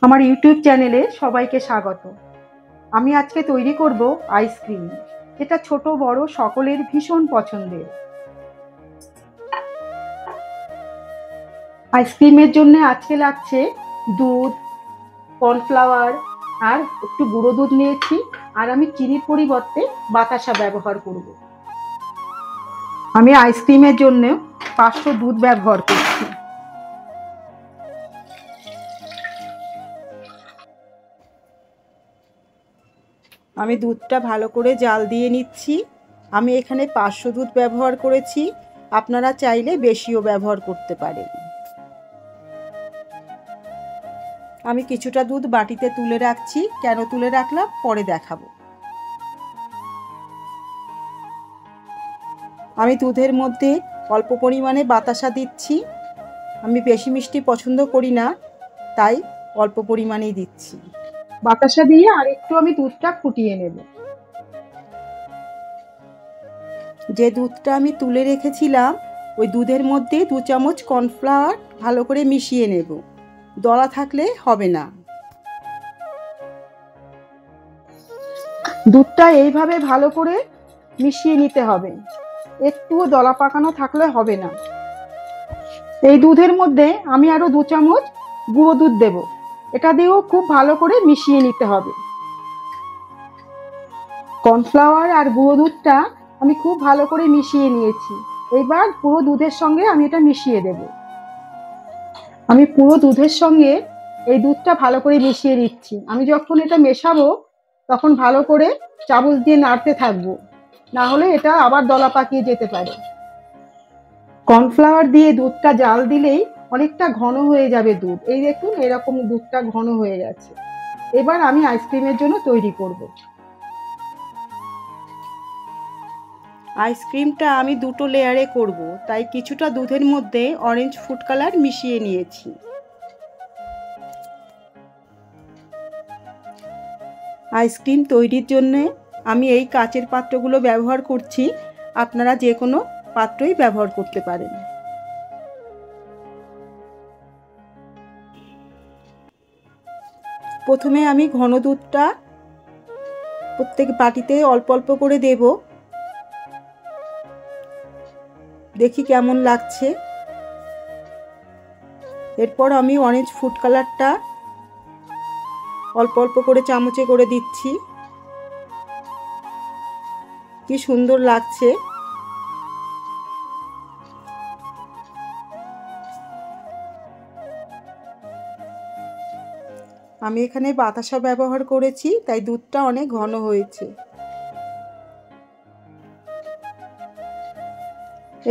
আমার ইউটিউব চ্যানেলে সবাইকে স্বাগত। আমি আজকে তৈরি করব আইসক্রিম, যেটা ছোট বড় সকলের ভীষণ পছন্দের। আইসক্রিমের জন্য আজকে লাগছে দুধ, কর্নফ্লাওয়ার আর একটু গুঁড়ো দুধ নিয়েছি। আর আমি চিনির পরিবর্তে বাতাসা ব্যবহার করব। আমি আইসক্রিমের জন্য 500 দুধ ব্যবহার করছি। আমি দুধটা ভালো করে জাল দিয়ে নিচ্ছি। আমি এখানে 500 দুধ ব্যবহার করেছি, আপনারা চাইলে বেশিও ব্যবহার করতে পারেন। আমি কিছুটা দুধ বাটিতে তুলে রাখছি। কেন তুলে রাখলাম পরে দেখাবো। আমি দুধের মধ্যে অল্প পরিমাণে বাতাসা দিচ্ছি। আমি বেশি মিষ্টি পছন্দ করি না, তাই অল্প পরিমাণেই দিচ্ছি। বাতাসা দিয়ে আর একটু আমি দুধটা ফুটিয়ে নেব। যে দুধটা আমি তুলে রেখেছিলাম ওই দুধের মধ্যে 2 চামচ কর্নফ্লাওয়ার ভালো করে মিশিয়ে নেব। দলা থাকলে হবে না। দুধটা এইভাবে ভালো করে মিশিয়ে নিতে হবে, একটুও দলা পাকানো থাকলে হবে না। এই দুধের মধ্যে আমি আরো 2 চামচ গুঁড়ো দুধ দেব। এটা দিয়েও খুব ভালো করে মিশিয়ে নিতে হবে। কর্নফ্লাওয়ার আর গুঁড়ো দুধটা আমি খুব ভালো করে মিশিয়ে নিয়েছি। এবার পুরো দুধের সঙ্গে আমি এটা মিশিয়ে দেব। আমি পুরো দুধের সঙ্গে এই দুধটা ভালো করে মিশিয়ে দিচ্ছি। আমি যখন এটা মেশাবো তখন ভালো করে চামচ দিয়ে নাড়তে থাকবো, না হলে এটা আবার দলা পাকিয়ে যেতে পারে। কর্নফ্লাওয়ার দিয়ে দুধটা জাল দিলেই অনেকটা ঘন হয়ে যাবে দুধ। এই দেখুন, এরকম দুধটা ঘন হয়ে গেছে। এবার আমি আইসক্রিমের জন্য তৈরি করব। আইসক্রিমটা আমি দুটো লেয়ারে করব, তাই কিছুটা দুধের মধ্যে অরেঞ্জ ফুড কালার মিশিয়ে নিয়েছি। আইসক্রিম তৈরির জন্য আমি এই কাচের পাত্রগুলো ব্যবহার করছি। আপনারা যে কোনো পাত্রই ব্যবহার করতে পারেন। প্রথমে আমি ঘন দুধটা প্রত্যেক বাটিতে অল্প অল্প করে দেব। দেখি কেমন লাগছে। এরপর আমি অরেঞ্জ ফুড কালারটা অল্প অল্প করে চামচে করে দিচ্ছি। কি সুন্দর লাগছে। আমি এখানে বাতাসা ব্যবহার করেছি, তাই দুধটা অনেক ঘন হয়েছে।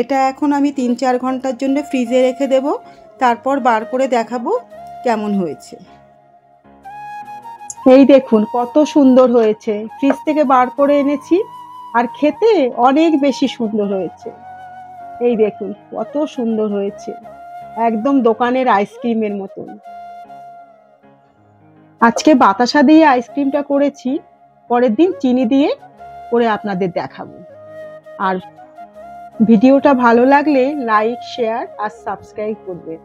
এটা এখন আমি 3-4 ঘন্টার জন্য ফ্রিজে রেখে দেব। তারপর বার করে দেখাবো কেমন হয়েছে। এই দেখুন কত সুন্দর হয়েছে। ফ্রিজ থেকে বার করে এনেছি, আর খেতে অনেক বেশি সুন্দর হয়েছে। এই দেখুন কত সুন্দর হয়েছে, একদম দোকানের আইসক্রিমের মতন। আজকে বাতাসা দিয়ে আইসক্রিমটা করেছি, পরের দিন চিনি দিয়ে করে আপনাদের দেখাবো। আর ভিডিওটা ভালো লাগলে লাইক, শেয়ার আর সাবস্ক্রাইব করবেন।